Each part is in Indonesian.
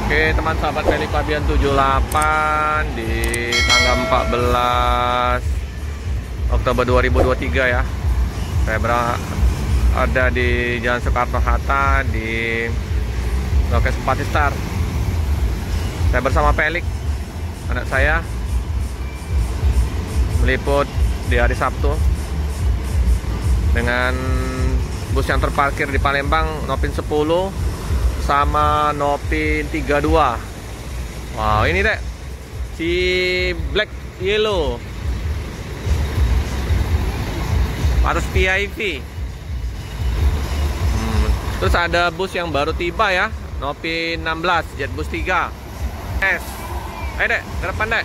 Oke teman sahabat Pelik Fabian 78 di tanggal 14 Oktober 2023 ya. Saya berada di Jalan Soekarno-Hatta di lokasi Empati Star. Saya bersama Pelik, anak saya, meliput di hari Sabtu dengan bus yang terparkir di Palembang, Nopin 10 sama Nopin 32. Wow, ini deh si Black Yellow harus VIP. Terus ada bus yang baru tiba ya, Nopin 16 Jet Bus 3 S. Ayo dek, ke depan dek.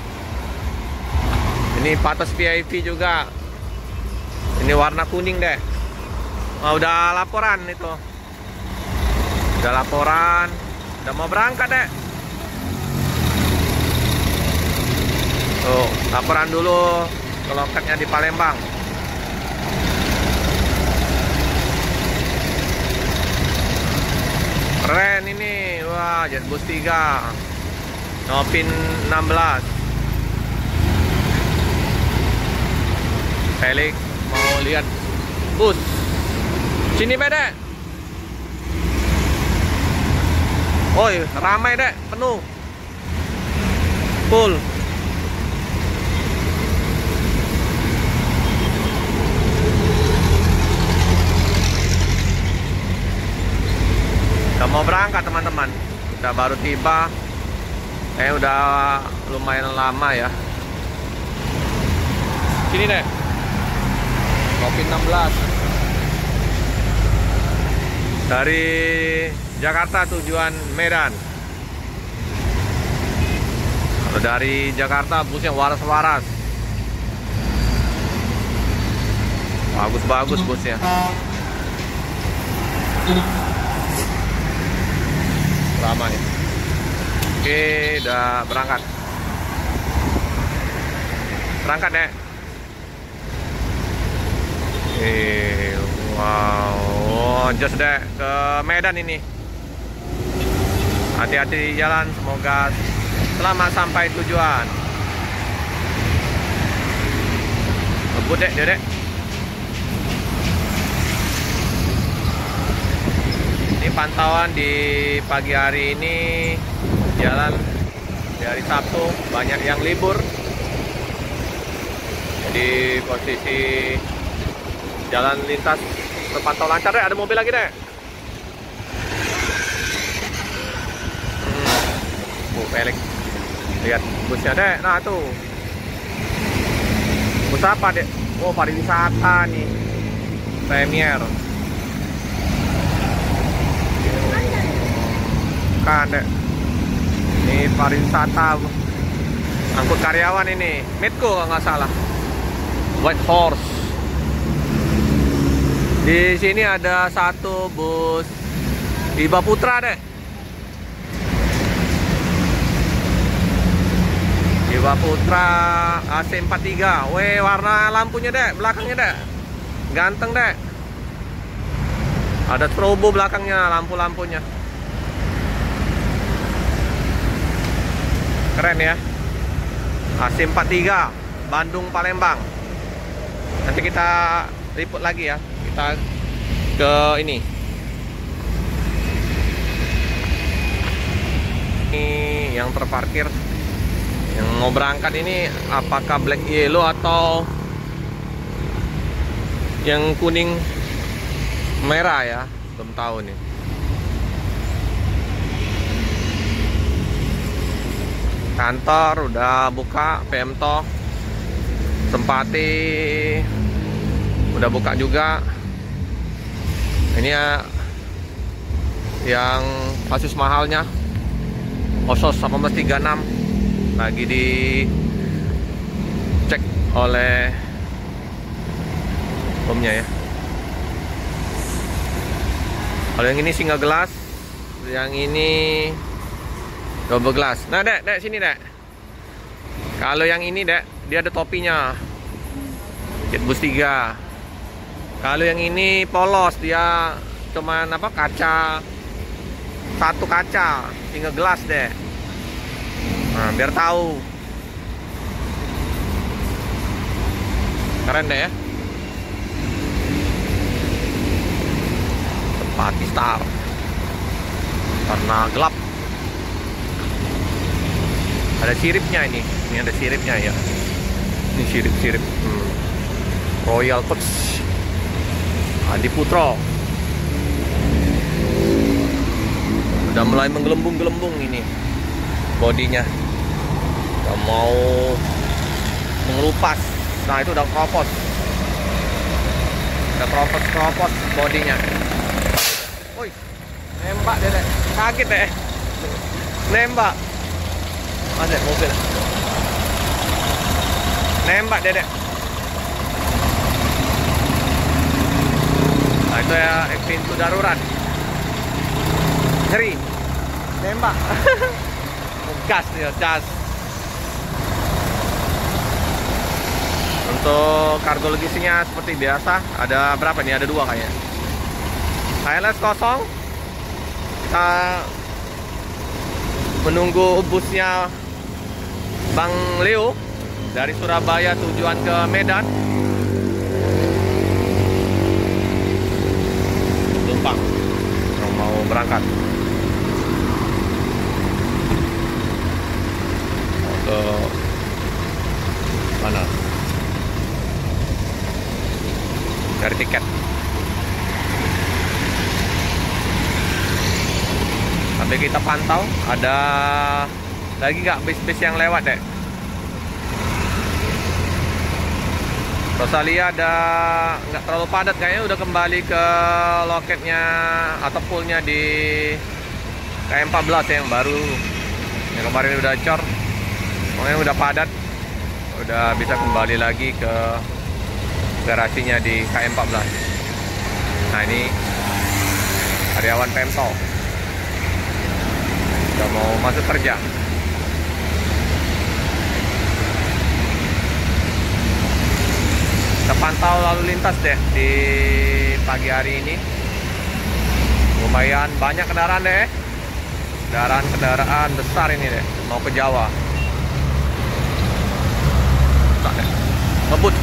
Ini Patos VIP juga. Ini warna kuning dek. Oh, udah laporan itu. Udah laporan. Udah mau berangkat dek. Tuh, laporan dulu ke loketnya di Palembang. Keren ini. Wah, Jet Bus 3 Nopin 16. Pelik mau lihat bus. Sini bedek. Oi, ramai dek, penuh. Full. Udah mau berangkat teman-teman. Udah baru tiba. Udah lumayan lama ya. Sini deh. Nopin 16 dari Jakarta tujuan Medan. Kalau dari Jakarta busnya waras-waras. Bagus-bagus busnya. Lama ya. Oke, udah berangkat. Berangkat deh. Wow, just deh ke Medan ini. Hati-hati di jalan, semoga selamat sampai tujuan. Ngebut deh, dek. Ini pantauan di pagi hari ini, jalan di hari Sabtu banyak yang libur. Jadi posisi jalan lintas terpantau lancar deh. Ada mobil lagi deh. Pelik. Lihat busnya deh. Nah tuh. Bus apa deh? Oh, pariwisata nih. Premier. Kan deh. Ini pariwisata. Angkut karyawan ini. Medco kalau nggak salah. White Horse. Di sini ada satu bus Iba Putra deh. Iba Putra AC43. Weh, warna lampunya deh, belakangnya deh. Ganteng deh. Ada strobo belakangnya, lampu-lampunya. Keren ya. AC43 Bandung Palembang. Nanti kita liput lagi ya. Kita ke ini yang terparkir, yang mau berangkat ini apakah Black Yellow atau yang kuning merah ya, belum tahu nih. Kantor udah buka, Pemto Sempati udah buka juga. Ini ya yang kasus mahalnya Osos 1836 lagi dicek oleh bomnya ya. Kalau yang ini single glass, yang ini double glass. Nah dek, sini dek. Kalau yang ini dek, dia ada topinya. Jet Bus 3. Kalau yang ini polos, dia cuman apa, kaca satu kaca, tinggal gelas deh. Nah, biar tahu. Keren deh ya. Tempat star. Karena gelap. Ada siripnya ini. Ini ada siripnya ya. Ini sirip-sirip. Royal Coach Adi Putro. Udah mulai menggelembung-gelembung ini bodinya. Udah mau mengelupas. Nah, itu udah keropos. Udah keropos bodinya. Woi, nembak deh. Kaget deh. Nembak. Ada mobil. Nembak deh. Nah, itu ya pintu darurat. Ngeri. Nembak. Gas dia, gas. Untuk kargo logistiknya seperti biasa. Ada berapa nih? Ada 2 kayaknya. HLS kosong. Kita menunggu busnya Bang Leo dari Surabaya tujuan ke Medan. Tumpang yang mau berangkat mau ke mana? Cari tiket. Sampai kita pantau ada lagi nggak bis-bis yang lewat deh. Rosalia ada nggak terlalu padat, kayaknya udah kembali ke loketnya atau poolnya di KM14 yang baru. Yang kemarin udah cor, pokoknya udah padat, udah bisa kembali lagi ke garasinya di KM14. Nah, ini karyawan Pemto udah mau masuk kerja. Kita pantau lalu lintas deh di pagi hari ini. Lumayan banyak kendaraan deh. Kendaraan besar ini deh, mau ke Jawa. Ngebut.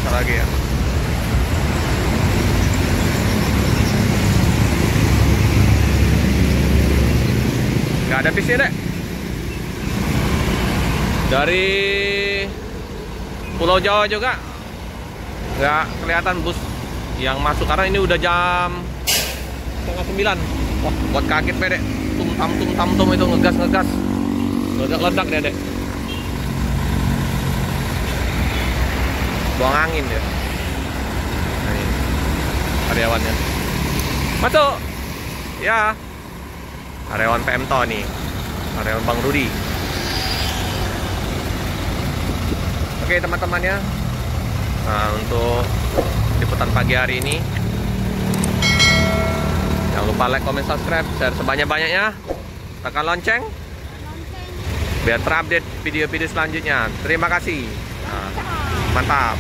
Bentar lagi ya. Nggak ada bisnya deh. Dari Pulau Jawa juga nggak kelihatan bus yang masuk karena ini udah jam 8:30. Wah, buat kaget pede. Tum itu ngegas. Ledak deh. Buang angin ya. Nah, ini karyawannya. Masuk. Ya. Karyawan Pemto nih. Karyawan Bang Rudi. Oke teman-temannya, nah untuk liputan pagi hari ini jangan lupa like, comment, subscribe, share sebanyak-banyaknya, tekan lonceng biar terupdate video-video selanjutnya. Terima kasih. Nah, mantap.